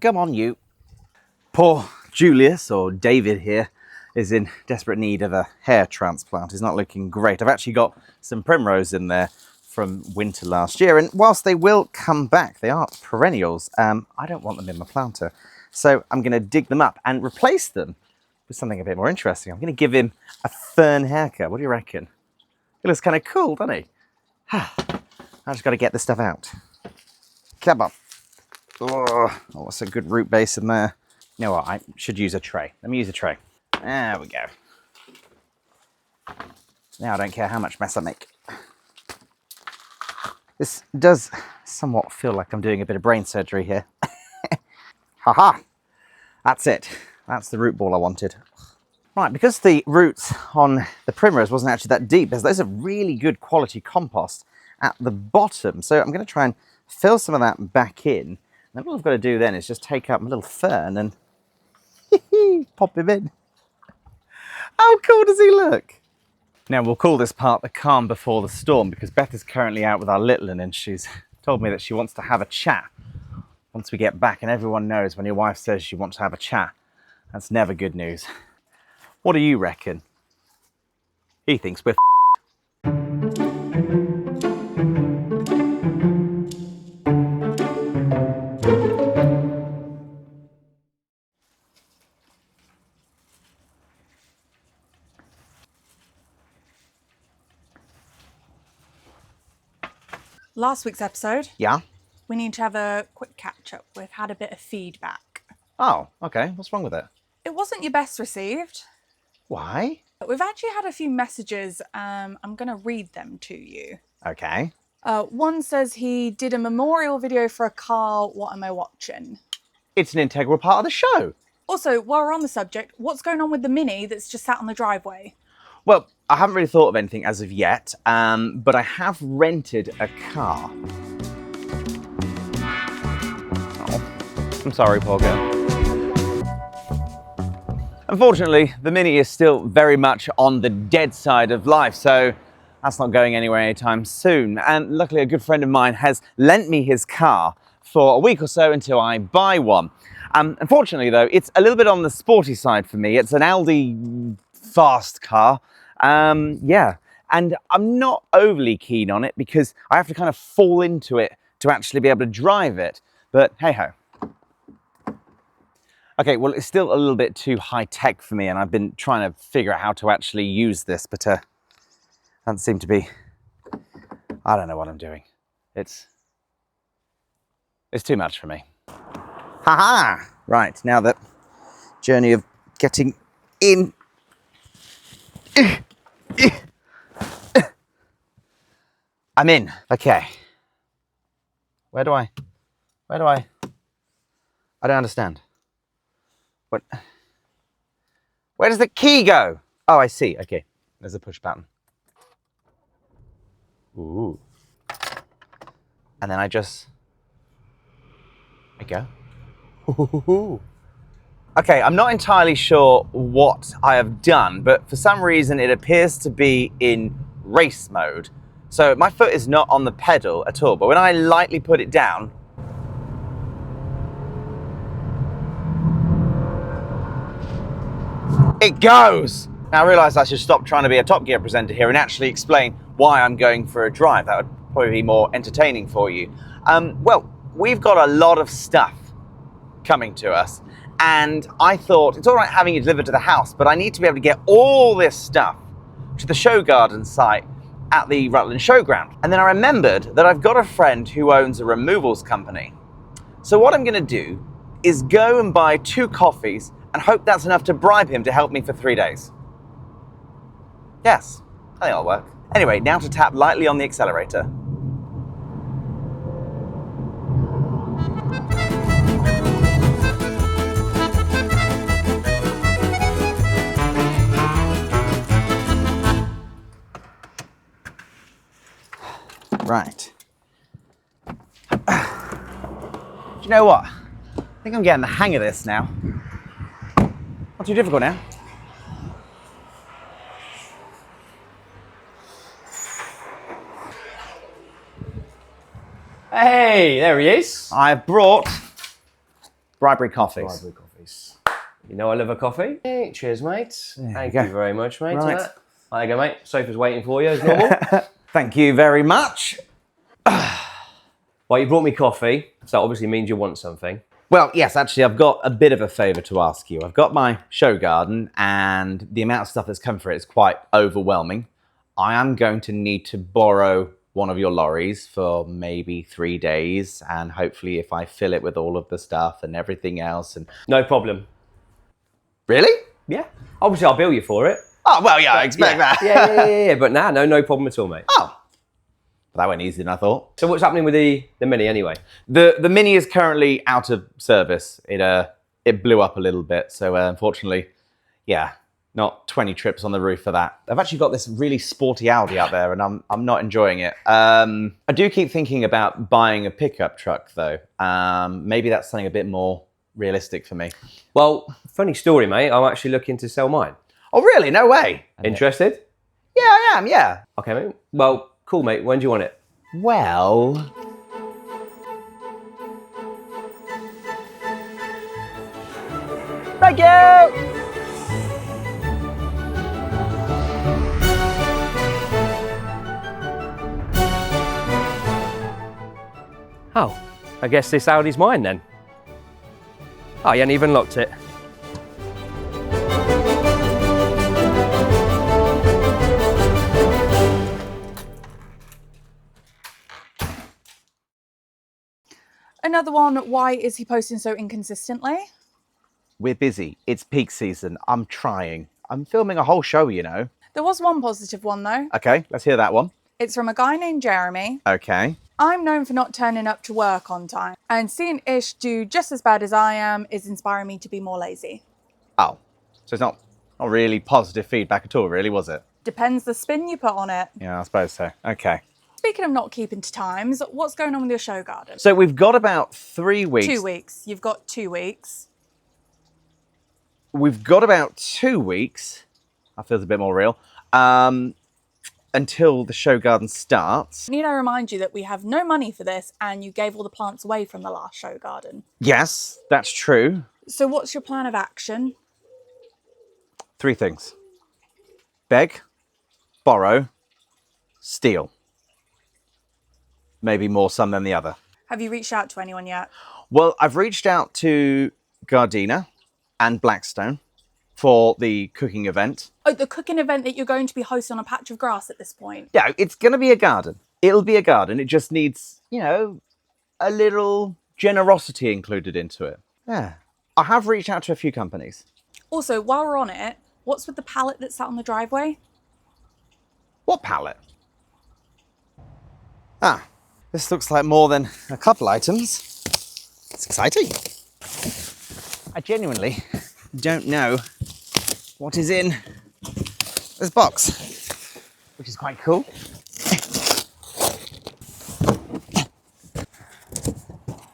Come on, you. Poor Julius, or David here, is in desperate need of a hair transplant. He's not looking great. I've actually got some primrose in there from winter last year, and whilst they will come back, they are perennials, I don't want them in my planter. So I'm going to dig them up and replace them with something a bit more interesting. I'm going to give him a fern haircut. What do you reckon? He looks kind of cool, doesn't he? I just got to get this stuff out. Come on. Oh, what's a good root base in there? You know what? I should use a tray. Let me use a tray. There we go. Now I don't care how much mess I make. This does somewhat feel like I'm doing a bit of brain surgery here. Haha! That's it. That's the root ball I wanted. Right, because the roots on the primrose wasn't actually that deep, there's a really good quality compost at the bottom. So I'm going to try and fill some of that back in. And all I've got to do then is just take out my little fern and pop him in. How cool does he look? Now we'll call this part the calm before the storm, because Beth is currently out with our little one and she's told me that she wants to have a chat once we get back. And everyone knows when your wife says you want to have a chat, that's never good news. What do you reckon? He thinks we're Last week's episode. Yeah? We need to have a quick catch up. We've had a bit of feedback. Oh, okay. What's wrong with it? It wasn't your best received. Why? But we've actually had a few messages. I'm going to read them to you. Okay. One says he did a memorial video for a car. What am I watching? It's an integral part of the show. Also, while we're on the subject, what's going on with the Mini that's just sat on the driveway? Well, I haven't really thought of anything as of yet, but I have rented a car. Oh, I'm sorry, poor girl. Unfortunately, the Mini is still very much on the dead side of life, so that's not going anywhere anytime soon. And luckily, a good friend of mine has lent me his car for a week or so until I buy one. Unfortunately, though, it's a little bit on the sporty side for me. It's an Aldi fast car. Yeah, and I'm not overly keen on it because I have to kind of fall into it to actually be able to drive it. But hey ho. Okay, well, it's still a little bit too high tech for me, and I've been trying to figure out how to actually use this, but doesn't seem to be. I don't know what I'm doing. It's too much for me. Haha! Right, now the journey of getting in. I'm in. Okay. Where do I? I don't understand. What? Where does the key go? Oh, I see. Okay. There's a push button. Ooh. And then I go. Ooh. Okay, I'm not entirely sure what I have done, but for some reason it appears to be in race mode. So my foot is not on the pedal at all, but when I lightly put it down, it goes! Now I realise I should stop trying to be a Top Gear presenter here and actually explain why I'm going for a drive. That would probably be more entertaining for you. Well, we've got a lot of stuff coming to us. And I thought, it's all right having it delivered to the house, but I need to be able to get all this stuff to the show garden site at the Rutland Showground. And then I remembered that I've got a friend who owns a removals company. So what I'm gonna do is go and buy 2 coffees and hope that's enough to bribe him to help me for 3 days. Yes, I think that'll work. Anyway, now to tap lightly on the accelerator. Right. Do you know what? I think I'm getting the hang of this now. Not too difficult now. Hey, there he is. I've brought Bribery coffees. Bribery coffees. You know I love a coffee. Hey, cheers, mate. Thank you very much, mate. Right. There you go, mate. Sofa's waiting for you as normal. Thank you very much. Well, you brought me coffee, so that obviously means you want something. Well, yes, actually, I've got a bit of a favour to ask you. I've got my show garden, and the amount of stuff that's come for it is quite overwhelming. I am going to need to borrow one of your lorries for maybe 3 days, and hopefully if I fill it with all of the stuff and everything else and... No problem. Really? Yeah. Obviously, I'll bill you for it. Oh, well, yeah, I expect that. Yeah. But no problem at all, mate. Oh, that went easier than I thought. So what's happening with the Mini anyway? The Mini is currently out of service. It blew up a little bit, so unfortunately, yeah, not 20 trips on the roof for that. I've actually got this really sporty Audi out there, and I'm not enjoying it. I do keep thinking about buying a pickup truck, though. Maybe that's something a bit more realistic for me. Well, funny story, mate. I'm actually looking to sell mine. Oh, really? No way. Interested? Yeah, I am, yeah. Okay, mate. Well, cool, mate. When do you want it? Well... Thank you! Oh, I guess this Audi's mine then. Oh, you hadn't even locked it. Another one, why is he posting so inconsistently? We're busy. It's peak season. I'm trying. I'm filming a whole show, you know. There was one positive one though. Okay, let's hear that one. It's from a guy named Jeremy. Okay. I'm known for not turning up to work on time, and seeing Ish do just as bad as I am is inspiring me to be more lazy. Oh, so it's not really positive feedback at all, really, was it? Depends the spin you put on it. Yeah, I suppose so. Okay. Speaking of not keeping to times, what's going on with your show garden? So we've got about 3 weeks. 2 weeks. You've got 2 weeks. We've got about 2 weeks. That feels a bit more real. Until the show garden starts. Need I remind you that we have no money for this and you gave all the plants away from the last show garden? Yes, that's true. So what's your plan of action? 3 things. Beg, borrow, steal. Maybe more some than the other. Have you reached out to anyone yet? Well, I've reached out to Gardena and Blackstone for the cooking event. Oh, the cooking event that you're going to be hosting on a patch of grass at this point? Yeah, it's going to be a garden. It'll be a garden. It just needs, you know, a little generosity included into it. Yeah. I have reached out to a few companies. Also, while we're on it, what's with the pallet that's sat on the driveway? What pallet? Ah, this looks like more than a couple items. It's exciting. I genuinely don't know what is in this box, which is quite cool.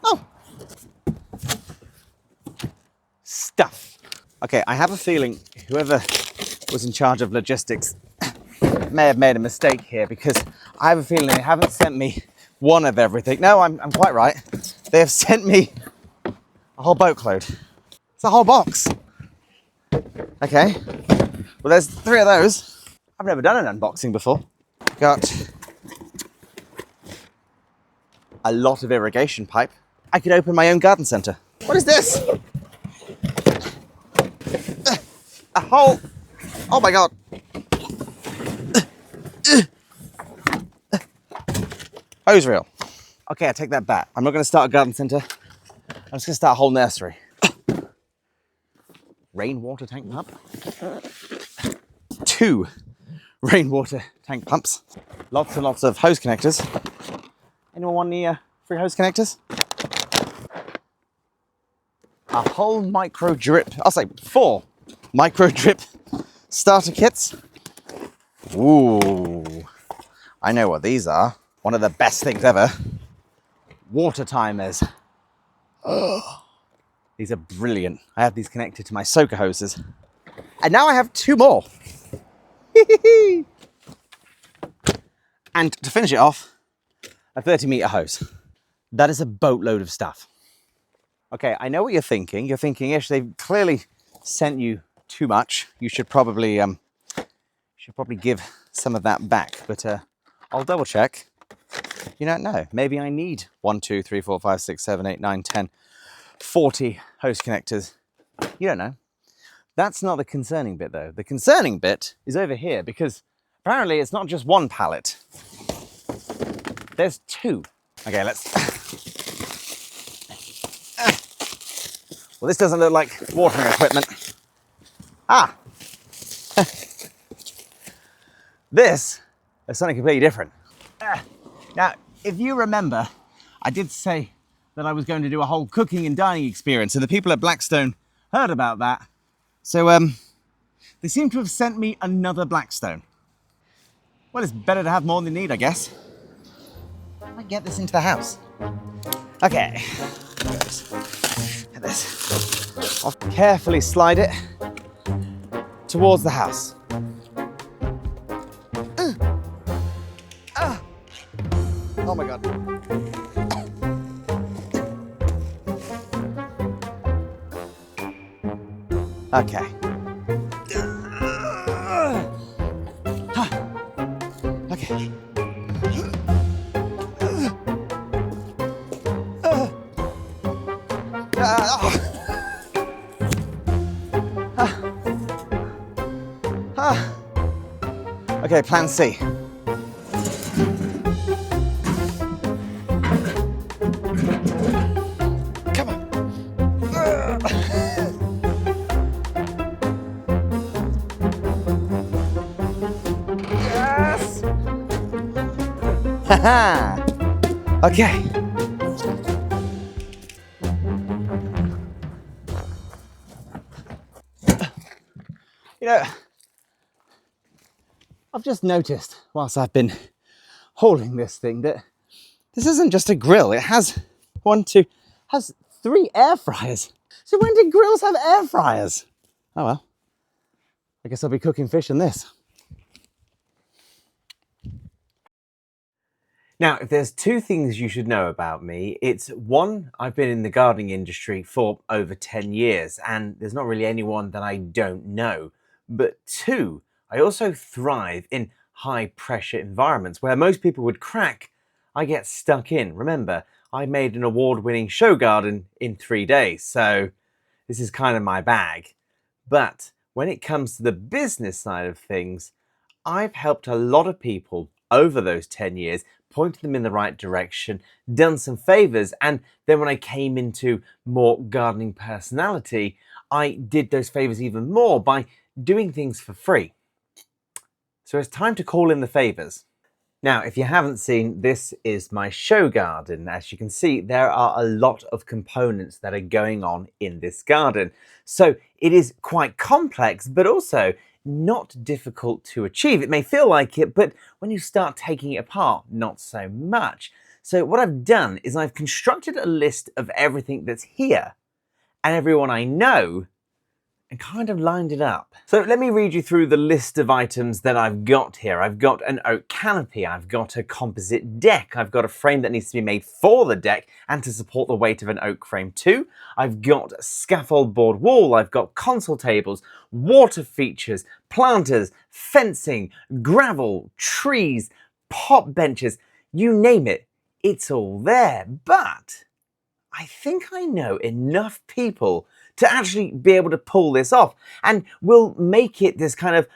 Oh, stuff. Okay, I have a feeling whoever was in charge of logistics may have made a mistake here, because I have a feeling they haven't sent me one of everything. No, I'm quite right. They have sent me a whole boatload. It's a whole box. Okay. Well, there's 3 of those. I've never done an unboxing before. Got a lot of irrigation pipe. I could open my own garden centre. What is this? A whole... Oh my God. Hose reel. Okay, I take that back. I'm not going to start a garden centre. I'm just going to start a whole nursery. Rainwater tank pump. 2 rainwater tank pumps. Lots and lots of hose connectors. Anyone want any free hose connectors? A whole micro drip. I'll say 4 micro drip starter kits. Ooh, I know what these are. One of the best things ever. Water timers. Oh, these are brilliant. I have these connected to my soaker hoses. And now I have 2 more. And to finish it off, a 30-meter hose. That is a boatload of stuff. Okay, I know what you're thinking. You're thinking, Ish, they've clearly sent you too much. You should probably give some of that back. But I'll double check. You don't know. Maybe I need 1, 2, 3, 4, 5, 6, 7, 8, 9, 10, 40 hose connectors. You don't know. That's not the concerning bit, though. The concerning bit is over here, because apparently it's not just one pallet. There's two. Okay, let's... Well, this doesn't look like watering equipment. Ah! This is something completely different. Now, if you remember, I did say that I was going to do a whole cooking and dining experience, and the people at Blackstone heard about that. So, they seem to have sent me another Blackstone. Well, it's better to have more than you need, I guess. How do I get this into the house? Okay. Get this. I'll carefully slide it towards the house. Oh my God. Okay. Okay. Okay, plan C. Come on. Yes! Haha! Okay. You know, I've just noticed whilst I've been holding this thing that this isn't just a grill. It has has 3 air fryers. So when did grills have air fryers? Oh well, I guess I'll be cooking fish in this. Now, if there's 2 things you should know about me, it's 1, I've been in the gardening industry for over 10 years, and there's not really anyone that I don't know. But 2, I also thrive in high pressure environments where most people would crack. I get stuck in. Remember, I made an award-winning show garden in 3 days, so this is kind of my bag. But when it comes to the business side of things, I've helped a lot of people over those 10 years, pointed them in the right direction, done some favors, and then when I came into more gardening personality, I did those favors even more by doing things for free. So it's time to call in the favors. Now, if you haven't seen, this is my show garden. As you can see, there are a lot of components that are going on in this garden. So it is quite complex, but also not difficult to achieve. It may feel like it, but when you start taking it apart, not so much. So what I've done is I've constructed a list of everything that's here and everyone I know and kind of lined it up. So let me read you through the list of items that I've got here. I've got an oak canopy, I've got a composite deck, I've got a frame that needs to be made for the deck and to support the weight of an oak frame too. I've got a scaffold board wall, I've got console tables, water features, planters, fencing, gravel, trees, pop benches, you name it, it's all there. But I think I know enough people to actually be able to pull this off, and we'll make it this kind of,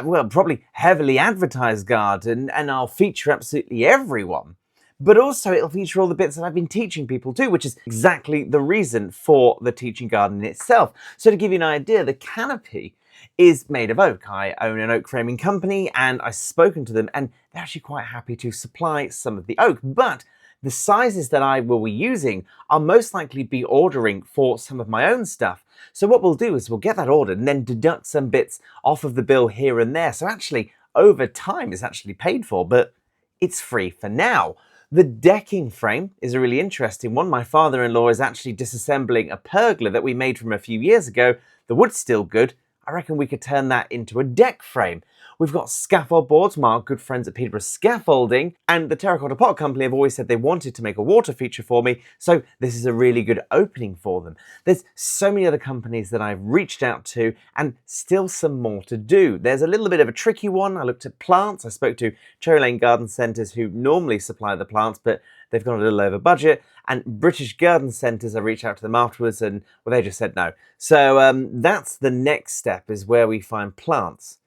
well, probably heavily advertised garden, and I'll feature absolutely everyone. But also it'll feature all the bits that I've been teaching people too, which is exactly the reason for the teaching garden itself. So to give you an idea, the canopy is made of oak. I own an oak framing company and I've spoken to them and they're actually quite happy to supply some of the oak, but the sizes that I will be using I'll most likely be ordering for some of my own stuff. So what we'll do is we'll get that ordered and then deduct some bits off of the bill here and there. So actually over time it's actually paid for, but it's free for now. The decking frame is a really interesting one. My father-in-law is actually disassembling a pergola that we made from a few years ago. The wood's still good. I reckon we could turn that into a deck frame. We've got scaffold boards from our good friends at Peterborough Scaffolding, and the Terracotta Pot Company have always said they wanted to make a water feature for me, so this is a really good opening for them. There's so many other companies that I've reached out to, and still some more to do. There's a little bit of a tricky one. I looked at plants. I spoke to Cherry Lane Garden Centres, who normally supply the plants, but they've gone a little over budget, and British Garden Centres, I reached out to them afterwards, and well, they just said no. So that's the next step, is where we find plants,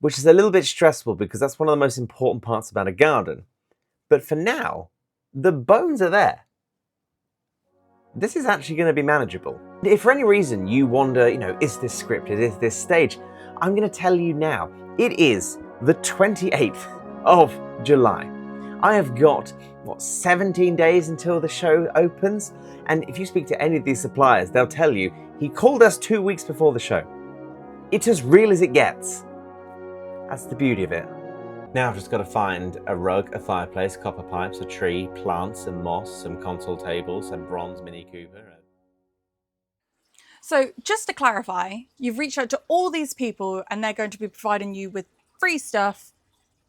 which is a little bit stressful because that's one of the most important parts about a garden. But for now, the bones are there. This is actually going to be manageable. If for any reason you wonder, is this scripted, is this staged, I'm going to tell you now, it is the 28th of July. I have got, 17 days until the show opens? And if you speak to any of these suppliers, they'll tell you, he called us 2 weeks before the show. It's as real as it gets. That's the beauty of it. Now I've just got to find a rug, a fireplace, copper pipes, a tree, plants, some moss, some console tables, some bronze Mini Cooper. So just to clarify, you've reached out to all these people and they're going to be providing you with free stuff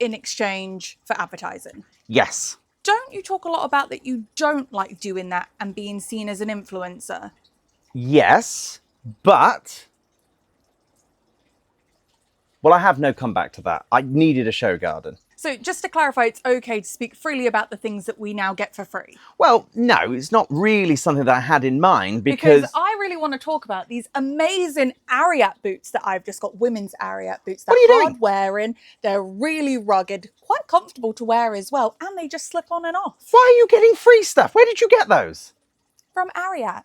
in exchange for advertising. Yes. Don't you talk a lot about that you don't like doing that and being seen as an influencer? Yes, but... well, I have no comeback to that. I needed a show garden. So just to clarify, it's okay to speak freely about the things that we now get for free. Well, no, it's not really something that I had in mind because I really want to talk about these amazing Ariat boots that I've just got, women's Ariat boots. What are you They're doing? hard wearing, they're really rugged, quite comfortable to wear as well, and they just slip on and off. Why are you getting free stuff? Where did you get those? From Ariat.